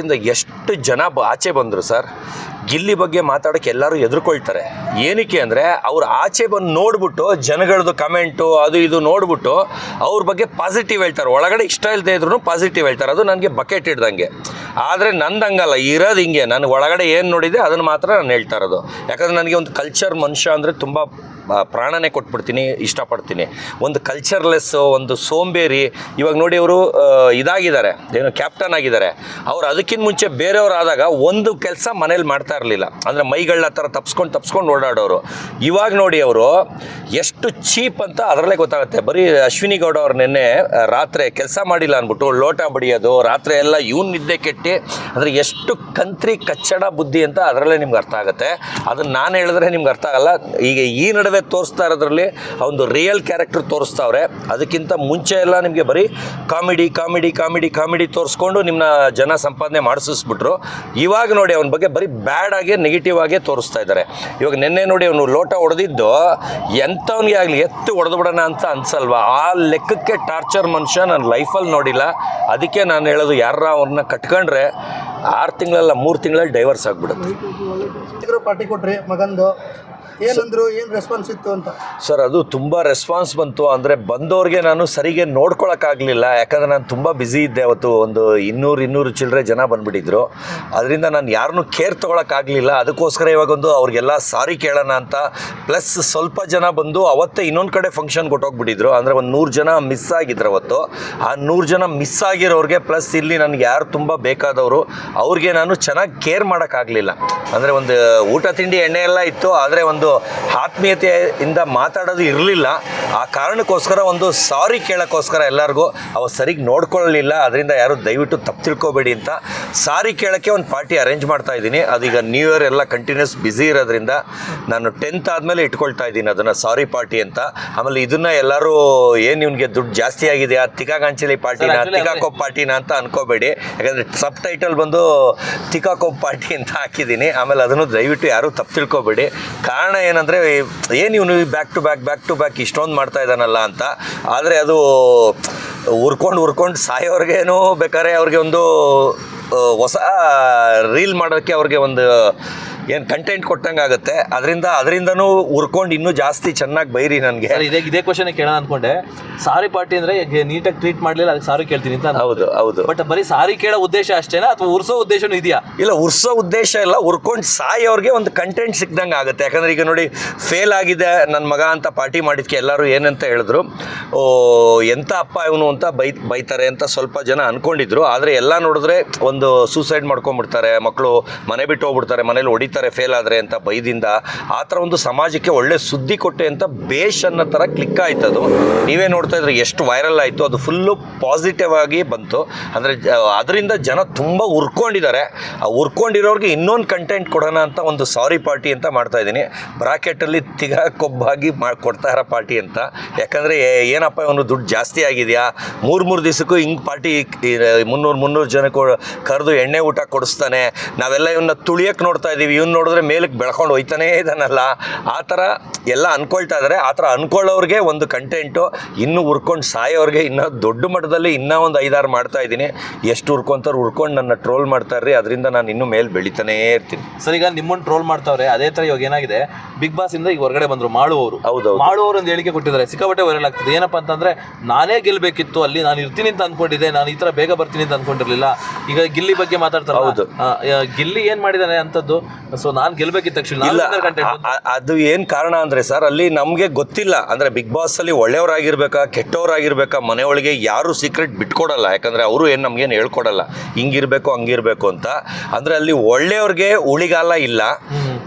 ಇಂದ ಎಷ್ಟು ಜನ ಆಚೆ ಬಂದರು ಸರ್, ಗಿಲ್ಲಿ ಬಗ್ಗೆ ಮಾತಾಡೋಕ್ಕೆ ಎಲ್ಲರೂ ಹೆದರ್ಕೊಳ್ತಾರೆ. ಏನಕ್ಕೆ ಅಂದರೆ ಅವ್ರು ಆಚೆ ಬಂದು ನೋಡ್ಬಿಟ್ಟು ಜನಗಳದ್ದು ಕಮೆಂಟು ಅದು ಇದು ನೋಡ್ಬಿಟ್ಟು ಅವ್ರ ಬಗ್ಗೆ ಪಾಸಿಟಿವ್ ಹೇಳ್ತಾರೆ. ಒಳಗಡೆ ಇಷ್ಟ ಇಲ್ಲದೆ ಇದ್ರೂ ಪಾಸಿಟಿವ್ ಹೇಳ್ತಾರೆ. ಅದು ನನಗೆ ಬಕೆಟ್ ಹಿಡ್ದಂಗೆ. ಆದರೆ ನಂದಂಗಲ್ಲ, ಇರೋದು ಹಿಂಗೆ. ನಾನು ಒಳಗಡೆ ಏನು ನೋಡಿದೆ ಅದನ್ನು ಮಾತ್ರ ನಾನು ಹೇಳ್ತಾ ಇರೋದು. ಯಾಕಂದರೆ ನನಗೆ ಒಂದು ಕಲ್ಚರ್ ಮನುಷ್ಯ ಅಂದರೆ ತುಂಬ ಪ್ರಾಣನೇ ಕೊಟ್ಬಿಡ್ತೀನಿ, ಇಷ್ಟಪಡ್ತೀನಿ. ಒಂದು ಕಲ್ಚರ್ಲೆಸ್ಸು, ಒಂದು ಸೋಂಬೇರಿ. ಇವಾಗ ನೋಡಿ ಅವರು ಇದಾಗಿದ್ದಾರೆ, ಏನು ಕ್ಯಾಪ್ಟನ್ ಆಗಿದ್ದಾರೆ. ಅವ್ರು ಅದಕ್ಕಿಂತ ಮುಂಚೆ ಬೇರೆಯವ್ರು ಆದಾಗ ಒಂದು ಕೆಲಸ ಮನೇಲಿ ಮಾಡ್ತಾ ಇರಲಿಲ್ಲ. ಅಂದರೆ ಮೈಗಳನ್ನ ಥರ ತಪ್ಸ್ಕೊಂಡು ಓಡಾಡೋರು. ಇವಾಗ ನೋಡಿ ಅವರು ಎಷ್ಟು ಚೀಪ್ ಅಂತ ಅದರಲ್ಲೇ ಗೊತ್ತಾಗುತ್ತೆ. ಬರೀ ಅಶ್ವಿನಿ ಗೌಡ ಅವ್ರು ನಿನ್ನೆ ರಾತ್ರಿ ಕೆಲಸ ಮಾಡಿಲ್ಲ ಅಂದ್ಬಿಟ್ಟು ಲೋಟ ಬಡಿಯೋದು, ರಾತ್ರಿ ಎಲ್ಲ ಇವ್ನು ನಿದ್ದೆ ಕೆಟ್ಟು, ಅಂದರೆ ಎಷ್ಟು ಕಂತ್ರಿ ಕಚ್ಚಡ ಬುದ್ಧಿ ಅಂತ ಅದರಲ್ಲೇ ನಿಮ್ಗೆ ಅರ್ಥ ಆಗುತ್ತೆ. ಅದನ್ನು ನಾನು ಹೇಳಿದ್ರೆ ನಿಮ್ಗೆ ಅರ್ಥ ಆಗಲ್ಲ. ಈಗ ಈ ನಡುವೆ ತೋರಿಸ್ತಾ ಇರೋದ್ರಲ್ಲಿ ಒಂದು ರಿಯಲ್ ಕ್ಯಾರೆಕ್ಟರ್ ತೋರಿಸ್ತಾವ್ರೆ. ಅದಕ್ಕಿಂತ ಮುಂಚೆ ಎಲ್ಲ ನಿಮಗೆ ಬರೀ ಕಾಮಿಡಿ ತೋರಿಸ್ಕೊಂಡು ನಿಮ್ಮನ್ನ ಜನ ಸಂಪಾದನೆ ಮಾಡಿಸಿಸ್ಬಿಟ್ರು. ಇವಾಗ ನೋಡಿ ಅವನ ಬಗ್ಗೆ ಬರೀ ಬ್ಯಾಡ್ ಆಗಿ ನೆಗೆಟಿವ್ ಆಗೇ ತೋರಿಸ್ತಾ ಇದ್ದಾರೆ. ಇವಾಗ ನಿನ್ನೆ ನೋಡಿ ಅವನು ಲೋಟ ಹೊಡೆದಿದ್ದು ಎಂಥವನಿಗೆ ಆಗಲಿ ಎತ್ತು ಹೊಡೆದು ಬಿಡೋಣ ಅಂತ ಅನ್ಸಲ್ವಾ? ಆ ಲೆಕ್ಕಕ್ಕೆ ಟಾರ್ಚರ್ ಮನುಷ್ಯ ನಾನು ಲೈಫಲ್ಲಿ ನೋಡಿಲ್ಲ. ಅದಕ್ಕೆ ನಾನು ಹೇಳೋದು, ಯಾರ ಅವ್ರನ್ನ ಕಟ್ಕೊಂಡ್ರೆ 6 ತಿಂಗಳಲ್ಲ 3 ತಿಂಗಳಲ್ಲಿ ಡೈವರ್ಸ್ ಆಗಿಬಿಡುತ್ತೆ. ಪಾರ್ಟಿ ಕೊಟ್ರಿ ಮಗಂದು, ಏನಂದ್ರು, ಏನು ರೆಸ್ಪಾನ್ಸ್ ಇತ್ತು ಅಂತ? ಸರ್, ಅದು ತುಂಬ ರೆಸ್ಪಾನ್ಸ್ ಬಂತು. ಅಂದರೆ ಬಂದವ್ರಿಗೆ ನಾನು ಸರಿಗೆ ನೋಡ್ಕೊಳಕ್ಕಾಗಲಿಲ್ಲ. ಯಾಕಂದರೆ ನಾನು ತುಂಬ ಬ್ಯುಸಿ ಇದ್ದೆ ಅವತ್ತು. ಒಂದು 200 ಚಿಲ್ಲರೆ ಜನ ಬಂದುಬಿಟ್ಟಿದ್ರು. ಅದರಿಂದ ನಾನು ಯಾರನ್ನೂ ಕೇರ್ ತೊಗೊಳಕ್ಕಾಗಲಿಲ್ಲ. ಅದಕ್ಕೋಸ್ಕರ ಇವಾಗೊಂದು ಅವ್ರಿಗೆಲ್ಲ ಸಾರಿ ಕೇಳೋಣ ಅಂತ, ಪ್ಲಸ್ ಸ್ವಲ್ಪ ಜನ ಬಂದು ಅವತ್ತೇ ಇನ್ನೊಂದು ಕಡೆ ಫಂಕ್ಷನ್ ಕೊಟ್ಟೋಗ್ಬಿಟ್ಟಿದ್ರು. ಅಂದರೆ ಒಂದು 100 ಜನ ಮಿಸ್ ಆಗಿದ್ರು ಅವತ್ತು. ಆ 100 ಜನ ಮಿಸ್ ಆಗಿರೋರಿಗೆ, ಪ್ಲಸ್ ಇಲ್ಲಿ ನನಗೆ ಯಾರು ತುಂಬ ಬೇಕಾದವರು ಅವ್ರಿಗೆ ನಾನು ಚೆನ್ನಾಗಿ ಕೇರ್ ಮಾಡೋಕ್ಕಾಗಲಿಲ್ಲ. ಅಂದರೆ ಒಂದು ಊಟ ತಿಂಡಿ ಎಣ್ಣೆ ಎಲ್ಲ ಇತ್ತು, ಆದರೆ ಒಂದು ಆತ್ಮೀಯತೆಯಿಂದ ಮಾತಾಡೋದು ಇರಲಿಲ್ಲ. ಆ ಕಾರಣಕ್ಕೋಸ್ಕರ ಒಂದು ಸಾರಿ ಕೇಳೋಕ್ಕೋಸ್ಕರ ಎಲ್ಲರಿಗೂ ಅವ್ರು ಸರಿಗೆ ನೋಡ್ಕೊಳ್ಳಲಿಲ್ಲ. ಅದರಿಂದ ಯಾರು ದಯವಿಟ್ಟು ತಪ್ಪು ತಿಳ್ಕೊಬೇಡಿ ಅಂತ ಸಾರಿ ಕೇಳೋಕ್ಕೆ ಒಂದು ಪಾರ್ಟಿ ಅರೇಂಜ್ ಮಾಡ್ತಾ ಇದ್ದೀನಿ. ಅದೀಗ ನ್ಯೂ ಇಯರ್ ಎಲ್ಲ ಕಂಟಿನ್ಯೂಸ್ ಬ್ಯುಸಿ ಇರೋದ್ರಿಂದ ನಾನು 10th ಆದಮೇಲೆ ಇಟ್ಕೊಳ್ತಾ ಇದ್ದೀನಿ ಅದನ್ನು, ಸಾರಿ ಪಾರ್ಟಿ ಅಂತ. ಆಮೇಲೆ ಇದನ್ನು ಎಲ್ಲರೂ ಏನು ಇವ್ನಿಗೆ ದುಡ್ಡು ಜಾಸ್ತಿ ಆಗಿದೆಯಾ, ತಿಕಾಕಾಂಚಲಿ ಪಾರ್ಟಿನ, ತಿಕಾಕೊಪ್ ಪಾರ್ಟಿನ ಅಂತ ಅನ್ಕೋಬೇಡಿ. ಯಾಕಂದರೆ ಸಬ್ ಟೈಟಲ್ ಬಂದು ತಿಕಾಕೊಪ್ ಪಾರ್ಟಿ ಅಂತ ಹಾಕಿದ್ದೀನಿ. ಆಮೇಲೆ ಅದನ್ನು ದಯವಿಟ್ಟು ಯಾರೂ ತಪ್ಪು ತಿಳ್ಕೊಬೇಡಿ. ಕಾರಣ ಏನಂದರೆ, ಏನು ಇವನು ಬ್ಯಾಕ್ ಟು ಬ್ಯಾಕ್ ಇಷ್ಟೊಂದು ಮಾಡ್ತಾ ಇದ್ದಾನಲ್ಲ ಅಂತ. ಆದರೆ ಅದು ಉರ್ಕೊಂಡು ಸಾಯೋರ್ಗೇನು ಬೇಕಾದ್ರೆ ಅವ್ರಿಗೆ ಒಂದು ಹೊಸ ರೀಲ್ ಮಾಡೋಕ್ಕೆ ಅವ್ರಿಗೆ ಒಂದು ಏನು ಕಂಟೆಂಟ್ ಕೊಟ್ಟಂಗೆ ಆಗುತ್ತೆ. ಅದರಿಂದನೂ ಉರ್ಕೊಂಡು ಇನ್ನೂ ಜಾಸ್ತಿ ಚೆನ್ನಾಗಿ ಬೈರಿ ನನಗೆ. ಇದೇ ಕ್ವಶನ್ ಕೇಳೋಣ ಅಂದ್ಕೊಂಡೆ. ಸಾರಿ ಪಾರ್ಟಿ ಅಂದರೆ ನೀಟಾಗಿ ಟ್ರೀಟ್ ಮಾಡಲಿಲ್ಲ, ಅದಕ್ಕೆ ಸಾರಿ ಕೇಳ್ತೀನಿ ಅಂತ. ಹೌದು. ಬಟ್ ಬರೀ ಸಾರಿ ಕೇಳೋ ಉದ್ದೇಶ ಅಷ್ಟೇನಾ, ಅಥವಾ ಉರ್ಸೋ ಉದ್ದೇಶನೂ ಇದೆಯಾ? ಇಲ್ಲ, ಉರ್ಸೋ ಉದ್ದೇಶ ಇಲ್ಲ. ಉರ್ಕೊಂಡು ಸಾಯೋರಿಗೆ ಒಂದು ಕಂಟೆಂಟ್ ಸಿಕ್ದಂಗೆ ಆಗುತ್ತೆ. ಯಾಕಂದರೆ ಈಗ ನೋಡಿ, ಫೇಲ್ ಆಗಿದೆ ನನ್ನ ಮಗ ಅಂತ ಪಾರ್ಟಿ ಮಾಡಿದ್ಕೆ ಎಲ್ಲರೂ ಏನಂತ ಹೇಳಿದ್ರು, ಎಂಥ ಅಪ್ಪ ಇವನು ಅಂತ ಬೈತಾರೆ ಅಂತ ಸ್ವಲ್ಪ ಜನ ಅಂದ್ಕೊಂಡಿದ್ರು. ಆದರೆ ಎಲ್ಲ ನೋಡಿದ್ರೆ ಒಂದು ಸೂಸೈಡ್ ಮಾಡ್ಕೊಂಡ್ಬಿಡ್ತಾರೆ, ಮಕ್ಕಳು ಮನೆ ಬಿಟ್ಟು ಹೋಗ್ಬಿಡ್ತಾರೆ, ಮನೇಲಿ ಹೊಡಿತಾರೆ ಫೇಲ್ ಆದರೆ ಅಂತ ಬೈದಿಂದ. ಆ ಥರ ಒಂದು ಸಮಾಜಕ್ಕೆ ಒಳ್ಳೆ ಸುದ್ದಿ ಕೊಟ್ಟೆ ಅಂತ ಬೇಷ್ ಅನ್ನೋ ಥರ ಕ್ಲಿಕ್ ಆಯ್ತು. ಅದು ನೀವೇ ನೋಡ್ತಾ ಇದ್ರೆ ಎಷ್ಟು ವೈರಲ್ ಆಯಿತು. ಅದು ಫುಲ್ಲು ಪಾಸಿಟಿವ್ ಆಗಿ ಬಂತು. ಅಂದರೆ ಅದರಿಂದ ಜನ ತುಂಬ ಉರ್ಕೊಂಡಿದ್ದಾರೆ. ಆ ಉರ್ಕೊಂಡಿರೋರಿಗೆ ಇನ್ನೊಂದು ಕಂಟೆಂಟ್ ಕೊಡೋಣ ಅಂತ ಒಂದು ಸಾರಿ ಪಾರ್ಟಿ ಅಂತ ಮಾಡ್ತಾಯಿದ್ದೀನಿ. ಬ್ರಾಕೆಟಲ್ಲಿ ಕೊಬ್ಬಾಗಿ ಕೊಡ್ತಾ ಇರೋ ಪಾರ್ಟಿ ಅಂತ. ಯಾಕಂದರೆ ಏನಪ್ಪ ಇವನು ದುಡ್ಡು ಜಾಸ್ತಿ ಆಗಿದೆಯಾ, 3 ದಿವಸಕ್ಕೂ ಹಿಂಗೆ ಪಾರ್ಟಿ 300 ಜನಕ್ಕೆ ಕರೆದು ಎಣ್ಣೆ ಊಟ ಕೊಡಿಸ್ತಾನೆ, ನಾವೆಲ್ಲ ಇವನ್ನ ತುಳಿಯಕ್ಕೆ ನೋಡ್ತಾ ಇದ್ದೀವಿ, ಇವ್ನು ನೋಡಿದ್ರೆ ಮೇಲಕ್ಕೆ ಬೆಳ್ಕೊಂಡು ಹೋಯ್ತಾನೇ ಇದ್ದಾನಲ್ಲ, ಆ ಥರ ಎಲ್ಲ ಅಂದ್ಕೊಳ್ತಾ ಇದ್ದಾರೆ. ಆ ಥರ ಅಂದ್ಕೊಳ್ಳೋರಿಗೆ ಒಂದು ಕಂಟೆಂಟು, ಇನ್ನೂ ಉರ್ಕೊಂಡು ಸಾಯೋರಿಗೆ ಇನ್ನೂ ದೊಡ್ಡ ಮಟ್ಟದಲ್ಲಿ ಇನ್ನೂ ಒಂದು 5-6 ಮಾಡ್ತಾ ಇದ್ದೀನಿ. ಎಷ್ಟು ಉರ್ಕೊಂತಾರೆ ಉರ್ಕೊಂಡು ನನ್ನ ಟ್ರೋಲ್ ಮಾಡ್ತಾರ್ರಿ. ಅದರಿಂದ ನಾನು ಇನ್ನೂ ಮೇಲೆ ಬೆಳಿತಾನೇ ಇರ್ತೀನಿ. ಸರ್, ಈಗ ನಿಮ್ಮನ್ನು ಟ್ರೋಲ್ ಮಾಡ್ತಾವ್ರೆ. ಅದೇ ಥರ ಇವಾಗ ಏನಾಗಿದೆ, ಬಿಗ್ ಬಾಸ್ ಇಂದ ಈಗ ಹೊರಗಡೆ ಬಂದರು ಮಾಳು ಅವರು. ಹೌದು, ಮಾಳು ಅವರು ಒಂದು ಹೇಳಿಕೆ ಕೊಟ್ಟಿದ್ದಾರೆ, ಸಿಕ್ಕಾಪಟ್ಟೆ ವೈರಲ್ ಆಗ್ತದೆ. ಏನಪ್ಪ ಅಂತಂದರೆ, ನಾನೇ ಗೆಲ್ಲಬೇಕಿತ್ತು, ಅಲ್ಲಿ ನಾನು ಇರ್ತೀನಿ ಅಂತ ಅಂದ್ಕೊಂಡಿದ್ದೆ, ನಾನು ಈ ಥರ ಬೇಗ ಬರ್ತೀನಿ ಅಂತ ಅಂದ್ಕೊಂಡಿರಲಿಲ್ಲ. ಈಗ ಗಿಲ್ಲಿ ಬಗ್ಗೆ ಮಾತಾಡ್ತಾರೆ. ಹೌದು, ಗಿಲ್ಲಿ ಏನು ಮಾಡಿದ್ದಾನೆ ಅಂತದ್ದು. ಸೊ ನಾನು ಗೆಲ್ಲಬೇಕಿತ್ತು ತಕ್ಷಣ. ಇಲ್ಲ, ಅದು ಏನು ಕಾರಣ ಅಂದರೆ ಸರ್, ಅಲ್ಲಿ ನಮಗೆ ಗೊತ್ತಿಲ್ಲ. ಅಂದರೆ ಬಿಗ್ ಬಾಸಲ್ಲಿ ಒಳ್ಳೆಯವರಾಗಿರ್ಬೇಕಾ ಕೆಟ್ಟವರಾಗಿರ್ಬೇಕಾ, ಮನೆಯೊಳಗೆ ಯಾರು ಸೀಕ್ರೆಟ್ ಬಿಟ್ಕೊಡಲ್ಲ. ಯಾಕಂದರೆ ಅವರು ಏನು ನಮಗೇನು ಹೇಳ್ಕೊಡಲ್ಲ, ಹಿಂಗಿರಬೇಕು ಹಂಗಿರಬೇಕು ಅಂತ. ಅಂದರೆ ಅಲ್ಲಿ ಒಳ್ಳೆಯವ್ರಿಗೆ ಉಳಿಗಾಲ ಇಲ್ಲ.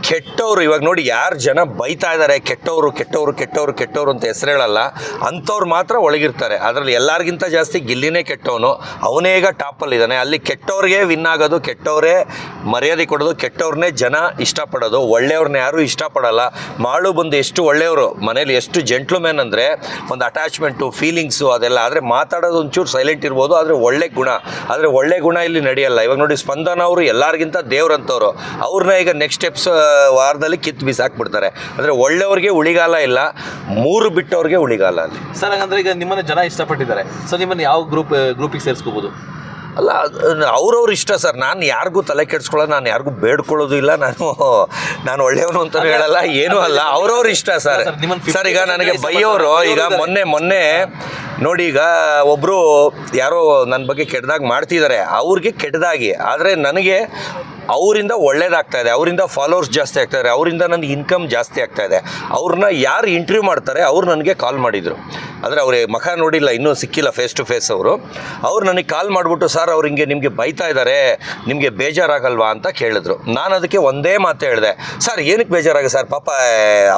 ಕೆಟ್ಟವರು ಇವಾಗ ನೋಡಿ, ಯಾರು ಜನ ಬೈತಾ ಇದ್ದಾರೆ, ಕೆಟ್ಟವರು ಅಂತ ಹೆಸರು ಹೇಳಲ್ಲ, ಅಂಥವ್ರು ಮಾತ್ರ ಒಳಗಿರ್ತಾರೆ. ಅದರಲ್ಲಿ ಎಲ್ಲರಿಗಿಂತ ಜಾಸ್ತಿ ಗಿಲ್ಲಿನೇ ಕೆಟ್ಟವನು. ಅವನೇ ಈಗ ಟಾಪಲ್ಲಿದ್ದಾನೆ. ಅಲ್ಲಿ ಕೆಟ್ಟವ್ರಿಗೆ ವಿನ್ ಆಗೋದು, ಕೆಟ್ಟವರೇ ಮರ್ಯಾದೆ ಕೊಡೋದು, ಕೆಟ್ಟವ್ರನ್ನೇ ಜನ ಇಷ್ಟಪಡೋದು, ಒಳ್ಳೆಯವ್ರನ್ನ ಯಾರೂ ಇಷ್ಟಪಡಲ್ಲ. ಮಾಳು ಬಂದು ಎಷ್ಟು ಒಳ್ಳೆಯವರು, ಮನೇಲಿ ಎಷ್ಟು ಜೆಂಟ್ಲ್ಮ್ಯಾನ್ ಅಂದರೆ ಒಂದು ಅಟ್ಯಾಚ್ಮೆಂಟು, ಫೀಲಿಂಗ್ಸು ಅದೆಲ್ಲ. ಆದರೆ ಮಾತಾಡೋದು ಒಂಚೂರು ಸೈಲೆಂಟ್ ಇರ್ಬೋದು, ಆದರೆ ಒಳ್ಳೆ ಗುಣ ಇಲ್ಲಿ ನಡೆಯಲ್ಲ. ಇವಾಗ ನೋಡಿ, ಸ್ಪಂದನ ಅವರು ಎಲ್ಲರಿಗಿಂತ ದೇವ್ರಂಥವ್ರು. ಅವ್ರನ್ನ ಈಗ ನೆಕ್ಸ್ಟ್ ವಾರದಲ್ಲಿ ಕಿತ್ತು ಬಿಸಾಕ್ಬಿಡ್ತಾರೆ. ಅಂದರೆ ಒಳ್ಳೆಯವ್ರಿಗೆ ಉಳಿಗಾಲ ಇಲ್ಲ, 3 ಬಿಟ್ಟವ್ರಿಗೆ ಉಳಿಗಾಲ ಅಲ್ಲಿ. ಸರ್, ಹಾಗಂದ್ರೆ ಈಗ ನಿಮ್ಮನ್ನು ಜನ ಇಷ್ಟಪಟ್ಟಿದ್ದಾರೆ. ಸೊ ನಿಮ್ಮನ್ನು ಯಾವ ಗ್ರೂಪಿಗೆ ಸೇರಿಸ್ಕೋಬೋದು? ಅಲ್ಲ ಅವ್ರವ್ರ ಇಷ್ಟ ಸರ್. ನಾನು ಯಾರಿಗೂ ತಲೆ ಕೆಡಿಸ್ಕೊಳ್ಳೋದು, ನಾನು ಯಾರಿಗೂ ಬೇಡ್ಕೊಳ್ಳೋದು ಇಲ್ಲ. ನಾನು ಒಳ್ಳೆಯವನು ಅಂತಲೂ ಹೇಳಲ್ಲ, ಏನೂ ಅಲ್ಲ. ಅವ್ರವ್ರ ಇಷ್ಟ ಸರ್. ಸರ್ ಈಗ ನನಗೆ ಬೈಯೋರು, ಈಗ ಮೊನ್ನೆ ನೋಡಿ, ಈಗ ಒಬ್ಬರು ಯಾರೋ ನನ್ನ ಬಗ್ಗೆ ಕೆಟ್ಟದಾಗಿ ಮಾಡ್ತಿದ್ದಾರೆ, ಅವ್ರಿಗೆ ಕೆಟ್ಟದಾಗಿ. ಆದರೆ ನನಗೆ ಅವರಿಂದ ಒಳ್ಳೇದಾಗ್ತಾ ಇದೆ, ಅವರಿಂದ ಫಾಲೋವರ್ಸ್ ಜಾಸ್ತಿ ಆಗ್ತಾಯಿದ್ದಾರೆ, ಅವರಿಂದ ನನಗೆ ಇನ್ಕಮ್ ಜಾಸ್ತಿ ಆಗ್ತಾ ಇದೆ. ಅವ್ರನ್ನ ಯಾರು ಇಂಟರ್ವ್ಯೂ ಮಾಡ್ತಾರೆ ಅವ್ರು ನನಗೆ ಕಾಲ್ ಮಾಡಿದರು. ಆದರೆ ಅವ್ರಿಗೆ ಮುಖ ನೋಡಿಲ್ಲ, ಇನ್ನೂ ಸಿಕ್ಕಿಲ್ಲ ಫೇಸ್ ಟು ಫೇಸ್. ಅವ್ರು ನನಗೆ ಕಾಲ್ ಮಾಡಿಬಿಟ್ಟು, ಸರ್ ಅವ್ರು ಹಿಂಗೆ ನಿಮಗೆ ಬೈತಾ ಇದ್ದಾರೆ, ನಿಮಗೆ ಬೇಜಾರಾಗಲ್ವಾ ಅಂತ ಕೇಳಿದ್ರು. ನಾನು ಅದಕ್ಕೆ ಒಂದೇ ಮಾತು ಹೇಳಿದೆ, ಸರ್ ಏನಕ್ಕೆ ಬೇಜಾರಾಗ ಸರ್, ಪಾಪ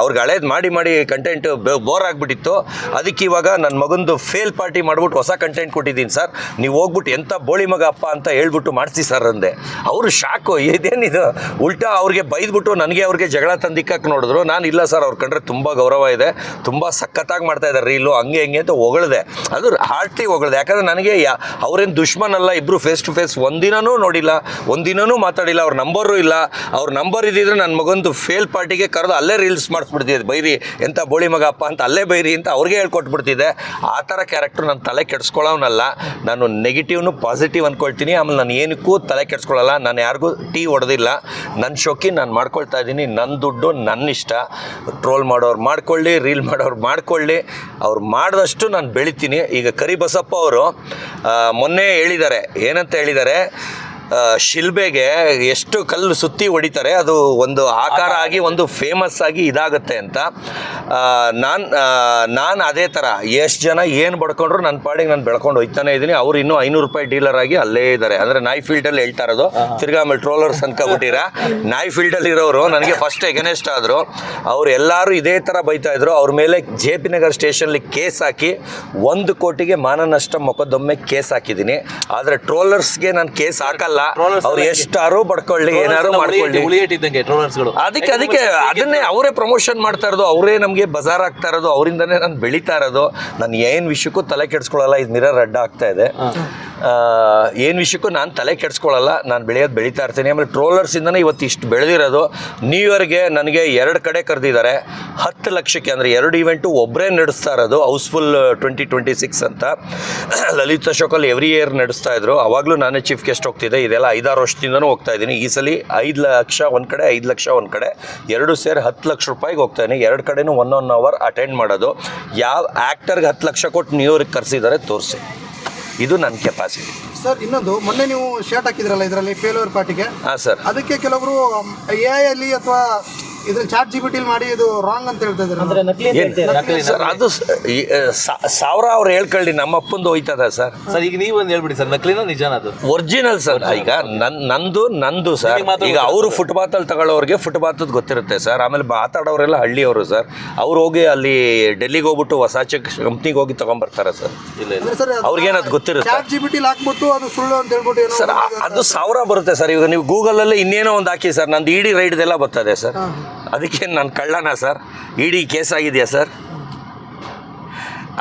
ಅವ್ರಿಗೆ ಹಳೇದು ಮಾಡಿ ಕಂಟೆಂಟ್ ಬೋರ್ ಆಗಿಬಿಟ್ಟಿತ್ತು, ಅದಕ್ಕೆ ಇವಾಗ ನನ್ನ ಮಗಂದು ಫೇಲ್ ಪಾರ್ಟಿ ಮಾಡಿಬಿಟ್ಟು ಹೊಸ ಕಂಟೆಂಟ್ ಕೊಟ್ಟಿದ್ದೀನಿ ಸರ್, ನೀವು ಹೋಗ್ಬಿಟ್ಟು ಎಂಥ ಬೋಳಿ ಮಗ ಅಪ್ಪ ಅಂತ ಹೇಳ್ಬಿಟ್ಟು ಮಾಡಿಸಿ ಸರ್ ಅಂದೆ. ಅವರು ಶಾಕು, ಇದೇನಿದು ಉಲ್ಟಾ ಅವ್ರಿಗೆ ಬೈದ್ಬಿಟ್ಟು ನನಗೆ ಅವ್ರಿಗೆ ಜಗಳ ತಂದಿಕ್ಕಕ್ಕೆ ನೋಡಿದ್ರು. ನಾನು ಇಲ್ಲ ಸರ್, ಅವ್ರ ಕಂಡ್ರೆ ತುಂಬ ಗೌರವ ಇದೆ, ತುಂಬ ಸಖತ್ತಾಗಿ ಮಾಡ್ತಾ ಇದ್ದಾರೆ ರೀಲು, ಹಂಗೆ ಅಂತ ಹೊಗಳಿದೆ. ಅದು ಹಾರ್ಟ್ಲಿ ಹೊಗಳಿದೆ. ಯಾಕಂದರೆ ನನಗೆ ಅವ್ರೇನು ದುಶ್ಮನಲ್ಲ, ಇಬ್ಬರು ಫೇಸ್ ಟು ಫೇಸ್ ಒಂದಿನೂ ನೋಡಿಲ್ಲ, ಒಂದಿನೂ ಮಾತಾಡಿಲ್ಲ. ಅವ್ರ ನಂಬರು ಇಲ್ಲ. ಅವ್ರ ನಂಬರ್ ಇದ್ದಿದ್ರೆ ನನ್ನ ಮಗಂದು ಫೇಲ್ ಪಾರ್ಟಿಗೆ ಕರೆದು ಅಲ್ಲೇ ರೀಲ್ಸ್ ಮಾಡಿಸ್ಬಿಡ್ತಿದ್ದೆ, ಬೈರಿ ಎಂಥ ಬೋಳಿ ಮಗ ಅಪ್ಪ ಅಂತ ಅಲ್ಲೇ ಬೈರಿ ಅಂತ ಅವ್ರಿಗೆ ಹೇಳ್ಕೊಟ್ಬಿಡ್ತಿದ್ದೆ. ಆ ಥರ ಕ್ಯಾರೆಕ್ಟ್ರು ನನ್ನ ತಲೆ ಕೆಡಿಸ್ಕೊಳ್ಳೋನಲ್ಲ. ನಾನು ನೆಗೆಟಿವ್ನು ಪಾಸಿಟಿವ್ ಅಂದ್ಕೊಳ್ತೀನಿ. ಆಮೇಲೆ ನಾನು ಏನಕ್ಕೂ ತಲೆ ಕೆಡಿಸ್ಕೊಳ್ಳಲ್ಲ. ನಾನು ಯಾರಿಗೂ ಟೀ ಹೊಡೆದಿಲ್ಲ. ನನ್ನ ಶೋಕಿ ನಾನು ಮಾಡ್ಕೊಳ್ತಾ ಇದ್ದೀನಿ. ನನ್ನ ದುಡ್ಡು ನನ್ನ ಇಷ್ಟ. ಟ್ರೋಲ್ ಮಾಡೋರು ಮಾಡ್ಕೊಳ್ಳಿ, ರೀಲ್ ಮಾಡೋರು ಮಾಡ್ಕೊಳ್ಳಿ, ಅವ್ರು ಮಾಡಿದಷ್ಟು ನಾನು ಬೆಳಿತೀನಿ. ಈಗ ಕರಿಬಸಪ್ಪ ಅವರು ಮೊನ್ನೆ ಹೇಳಿದ್ದಾರೆ, ಏನಂತ ಹೇಳಿದ್ದಾರೆ, ಶಿಲ್ಬೆಗೆ ಎಷ್ಟು ಕಲ್ಲು ಸುತ್ತಿ ಹೊಡಿತಾರೆ ಅದು ಒಂದು ಆಕಾರ ಆಗಿ ಒಂದು ಫೇಮಸ್ ಆಗಿ ಇದಾಗುತ್ತೆ ಅಂತ. ನಾನು ಅದೇ ಥರ ಎಷ್ಟು ಜನ ಏನು ಬಡ್ಕೊಂಡ್ರು ನನ್ನ ಪಾಡಿಗೆ ನಾನು ಬೆಳ್ಕೊಂಡು ಹೋಗ್ತಾನೆ ಇದ್ದೀನಿ. ಅವ್ರು ಇನ್ನೂ 500 ರೂಪಾಯಿ ಡೀಲರ್ ಆಗಿ ಅಲ್ಲೇ ಇದ್ದಾರೆ. ಅಂದರೆ ನಾಯಿ ಫೀಲ್ಡಲ್ಲಿ ಹೇಳ್ತಾ ಇರೋದು, ತಿರ್ಗಾ ಆಮೇಲೆ ಟ್ರೋಲರ್ಸ್ ಅನ್ಕೊಬಿಟ್ಟಿರ. ನಾಯಿ ಫೀಲ್ಡಲ್ಲಿ ಇರೋರು ನನಗೆ ಫಸ್ಟ್ ಎಗನೆಸ್ಟ್ ಆದರು. ಅವ್ರು ಎಲ್ಲರೂ ಇದೇ ಥರ ಬೈತಾಯಿದ್ರು. ಅವ್ರ ಮೇಲೆ JP ನಗರ್ ಸ್ಟೇಷನ್ಲಿ ಕೇಸ್ ಹಾಕಿ 1 ಕೋಟಿಗೆ ಮಾನನಷ್ಟ ಮೊಕದ್ದಮೆ ಕೇಸ್ ಹಾಕಿದ್ದೀನಿ. ಆದರೆ ಟ್ರೋಲರ್ಸ್ಗೆ ನಾನು ಕೇಸ್ ಹಾಕಲ್ಲ. ಅವ್ರು ಎಷ್ಟಾರು ಬಡ್ಕೊಳ್ಳಿ, ಏನಾರು ಮಾಡ್ಕೊಳ್ಳಿ. ಅದಕ್ಕೆ ಅದನ್ನೇ ಅವರೇ ಪ್ರಮೋಷನ್ ಮಾಡ್ತಾ ಇರೋದು, ಅವರೇ ನಮಗೆ ಬಜಾರ್ ಆಗ್ತಾ ಇರೋದು, ಅವರಿಂದನೇ ನಾನು ಬೆಳೀತಾ ಇರೋದು. ನಾನು ಏನು ವಿಷಯಕ್ಕೂ ತಲೆ ಕೆಡಿಸ್ಕೊಳ್ಳಲ್ಲ. ಇದು ಮಿರರ್ ಅಡ್ಡ ಆಗ್ತಾ ಇದೆ. ಏನು ವಿಷಯಕ್ಕೂ ನಾನು ತಲೆ ಕೆಡಿಸ್ಕೊಳ್ಳಲ್ಲ. ನಾನು ಬೆಳೀತಾ ಇರ್ತೀನಿ. ಆಮೇಲೆ ಟ್ರೋಲರ್ಸಿಂದನೇ ಇವತ್ತು ಇಷ್ಟು ಬೆಳೆದಿರೋದು. ನ್ಯೂ ಇಯರ್ಗೆ ನನಗೆ 2 ಕಡೆ ಕರೆದಿದ್ದಾರೆ 10 ಲಕ್ಷಕ್ಕೆ. ಅಂದರೆ 2 ಇವೆಂಟು ಒಬ್ಬರೇ ನಡೆಸ್ತಾ ಇರೋದು. ಹೌಸ್ಫುಲ್ 2026 ಅಂತ ಲಲಿತ್ ಅಶೋಕಲ್ಲಿ ಎವ್ರಿ ಇಯರ್ ನಡೆಸ್ತಾ ಇದ್ರು. ಅವಾಗಲೂ ನಾನೇ ಚೀಫ್ ಗೆಸ್ಟ್ ಹೋಗ್ತಿದ್ದೆ. ಇದೆಲ್ಲ 5-6 ವರ್ಷದಿಂದನೂ ಹೋಗ್ತಾ ಇದ್ದೀನಿ. ಈ ಸಲ 5 ಲಕ್ಷ ಒಂದು ಕಡೆ, 5 ಲಕ್ಷ ಒಂದು ಕಡೆ, 2 ಸೇರಿ 10 ಲಕ್ಷ ರೂಪಾಯಿಗೆ ಹೋಗ್ತಾ ಇದ್ದೀನಿ. 2 ಕಡೆನೂ 1 ಅವರ್ ಅಟೆಂಡ್ ಮಾಡೋದು. ಯಾವ ಆ್ಯಕ್ಟರ್ಗೆ 10 ಲಕ್ಷ ಕೊಟ್ಟು ನ್ಯೂ ಇಯರ್ಗೆ ಕರೆಸಿದ್ದಾರೆ ತೋರಿಸಿ. ಇದು ನನ್ನ ಕೆಪಾಸಿಟಿ ಸರ್. ಇನ್ನೊಂದು, ಮೊನ್ನೆ ನೀವು ಶರ್ಟ್ ಹಾಕಿದ್ರಲ್ಲ ಇದರಲ್ಲಿ ಫೇಲ್ಯೂರ್ ಪಾರ್ಟಿಗೆ, ಹಾಂ ಸರ್, ಅದಕ್ಕೆ ಕೆಲವರು AI ಅಲ್ಲಿ ಅಥವಾ ಇದ್ರಲ್ಲಿ ChatGPT ಮಾಡಿ ಇದು ರಾಂಗ್ ಅಂತ ಹೇಳ್ತಾ ಇದ್ದಾರೆ ಸರ್. ಅದು 1000 ಅವ್ರು ಹೇಳ್ಕೊಳ್ಳಿ, ನಮ್ಮ ಅಪ್ಪಂದು ಹೋಯ್ತದ ಸರ್. ಸರ್ ಈಗ ನೀವು ಒಂದು ಹೇಳ್ಬಿಡಿ ಸರ್, ನಕಲಿನ ನಿಜಾನ ಅದು ಒರಿಜಿನಲ್ ಸರ್. ಈಗ ನಂದು ಸರ್. ಈಗ ಅವರು ಫುಟ್ಪಾತಲ್ಲಿ ತಗೊಳ್ಳೋರಿಗೆ ಫುಟ್ಪಾತದ್ದು ಗೊತ್ತಿರುತ್ತೆ ಸರ್. ಆಮೇಲೆ ಮಾತಾಡೋರೆಲ್ಲ ಹಳ್ಳಿಯವರು ಸರ್. ಅವ್ರು ಹೋಗಿ ಅಲ್ಲಿ ಡೆಲ್ಲಿಗೆ ಹೋಗ್ಬಿಟ್ಟು ಹೊಸಾಚೆ ಕಂಪ್ನಿಗೆ ಹೋಗಿ ತಗೊಂಡ್ಬರ್ತಾರೆ ಸರ್. ಅವ್ರಿಗೇನದು ಗೊತ್ತಿರುತ್ತೆ. ChatGPT ಹಾಕ್ಬಿಟ್ಟು ಅದು ಸುಳ್ಳು ಅಂತ ಹೇಳ್ಬಿಟ್ಟು ಸರ್ ಅದು 1000 ಬರುತ್ತೆ ಸರ್. ಈಗ ನೀವು ಗೂಗಲಲ್ಲಿ ಇನ್ನೇನೋ ಒಂದು ಹಾಕಿ ಸರ್, ನಂದು ಇಡೀ ರೈಡ್ದೆಲ್ಲ ಬರ್ತದೆ ಸರ್. ಅದಕ್ಕೆ ನಾನು ಕಳ್ಳನ ಸರ್? ಇಡೀ ಕೇಸ್ ಆಗಿದೆಯಾ ಸರ್?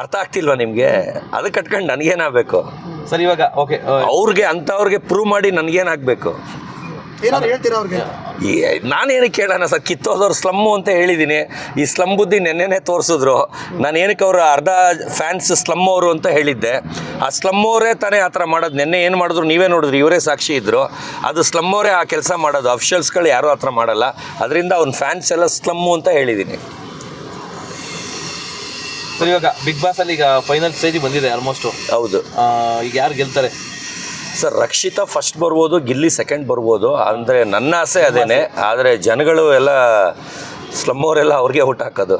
ಅರ್ಥ ಆಗ್ತಿಲ್ವಾ ನಿಮಗೆ? ಅದು ಕಟ್ಕೊಂಡು ನನಗೇನಾಗಬೇಕು ಸರ್? ಇವಾಗ ಓಕೆ, ಅವ್ರಿಗೆ ಅಂಥವ್ರಿಗೆ ಪ್ರೂವ್ ಮಾಡಿ ನನಗೇನಾಗಬೇಕು? ಏನಾದ್ರು ಹೇಳ್ತೀರಾ ಅವ್ರಿಗೆ? ನಾನೇನಕ್ಕೆ ಕೇಳೋಣ ಸರ್? ಕಿತ್ತೋದವ್ರು ಸ್ಲಮ್ಮು ಅಂತ ಹೇಳಿದ್ದೀನಿ. ಈ ಸ್ಲಮ್ ಬುದ್ಧಿ ನೆನ್ನೆನೇ ತೋರಿಸಿದ್ರು. ನಾನು ಏನಕ್ಕೆ ಅವರು ಅರ್ಧ ಫ್ಯಾನ್ಸ್ ಸ್ಲಮ್ ಅವರು ಅಂತ ಹೇಳಿದ್ದೆ. ಆ ಸ್ಲಮ್ ಅವರೇ ತಾನೇ ಆ ಥರ ಮಾಡೋದು. ನೆನ್ನೆ ಏನು ಮಾಡಿದ್ರು ನೀವೇ ನೋಡಿದ್ರಿ, ಇವರೇ ಸಾಕ್ಷಿ ಇದ್ದರು. ಅದು ಸ್ಲಮ್ ಅವರೇ ಆ ಕೆಲಸ ಮಾಡೋದು. ಅಫಿಷಿಯಲ್ಸ್ಗಳು ಯಾರೂ ಆ ಥರ ಮಾಡಲ್ಲ. ಅದರಿಂದ ಅವ್ನ ಫ್ಯಾನ್ಸ್ ಎಲ್ಲ ಸ್ಲಮ್ಮು ಅಂತ ಹೇಳಿದ್ದೀನಿ. ಸರ್ ಇವಾಗ ಬಿಗ್ ಬಾಸ್ ಅಲ್ಲಿ ಈಗ ಫೈನಲ್ ಸ್ಟೇಜ್ ಬಂದಿದೆ ಆಲ್ಮೋಸ್ಟ್. ಹೌದು. ಈಗ ಯಾರು ಗೆಲ್ತಾರೆ ಸರ್? ರಕ್ಷಿತಾ ಫಸ್ಟ್ ಬರ್ಬೋದು, ಗಿಲ್ಲಿ ಸೆಕೆಂಡ್ ಬರ್ಬೋದು. ಅಂದರೆ ನನ್ನ ಆಸೆ ಅದೇನೆ. ಆದರೆ ಜನಗಳು ಎಲ್ಲ ಸ್ಲಮ್ ಅವರೆಲ್ಲ ಅವ್ರಿಗೆ ಊಟ ಹಾಕೋದು.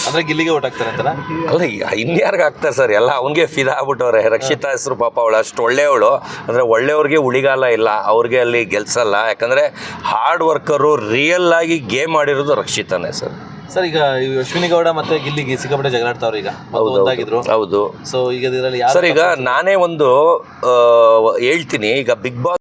ಅಂದರೆ ಗಿಲ್ಲಿಗೆ ಓಟ್ ಹಾಕ್ತಾರೆ ಅಂತಲ್ಲ? ಅಲ್ಲ, ಇನ್ಯಾರಿಗೆ ಹಾಕ್ತಾರೆ ಸರ್? ಎಲ್ಲ ಅವನಿಗೆ ಫಿದಾ ಆಗ್ಬಿಟ್ಟವ್ರೆ. ರಕ್ಷಿತಾ ಹೆಸರು ಪಾಪ, ಅವಳು ಅಷ್ಟು ಒಳ್ಳೆಯವಳು. ಅಂದರೆ ಒಳ್ಳೆಯವ್ರಿಗೆ ಉಳಿಗಾಲ ಇಲ್ಲ, ಅವ್ರಿಗೆ ಅಲ್ಲಿ ಗೆಲ್ಸಲ್ಲ. ಯಾಕಂದರೆ ಹಾರ್ಡ್ ವರ್ಕರು, ರಿಯಲ್ ಆಗಿ ಗೇಮ್ ಆಡಿರೋದು ರಕ್ಷಿತಾನೇ ಸರ್. ಸರ್ ಈಗ ಅಶ್ವಿನಿ ಗೌಡ ಮತ್ತೆ ಗಿಲ್ಲಿಗೆ ಸಿಕ್ಕಾಪಟ್ಟೆ ಜಗಳಾಡ್ತಾವ್ರು ಈಗ, ಒಂದಾಗಿದ್ರು. ಹೌದು. ಸೊ ಈಗ ಇದರಲ್ಲಿ ಸರ್, ಈಗ ನಾನೇ ಒಂದು ಹೇಳ್ತೀನಿ. ಈಗ ಬಿಗ್ ಬಾಸ್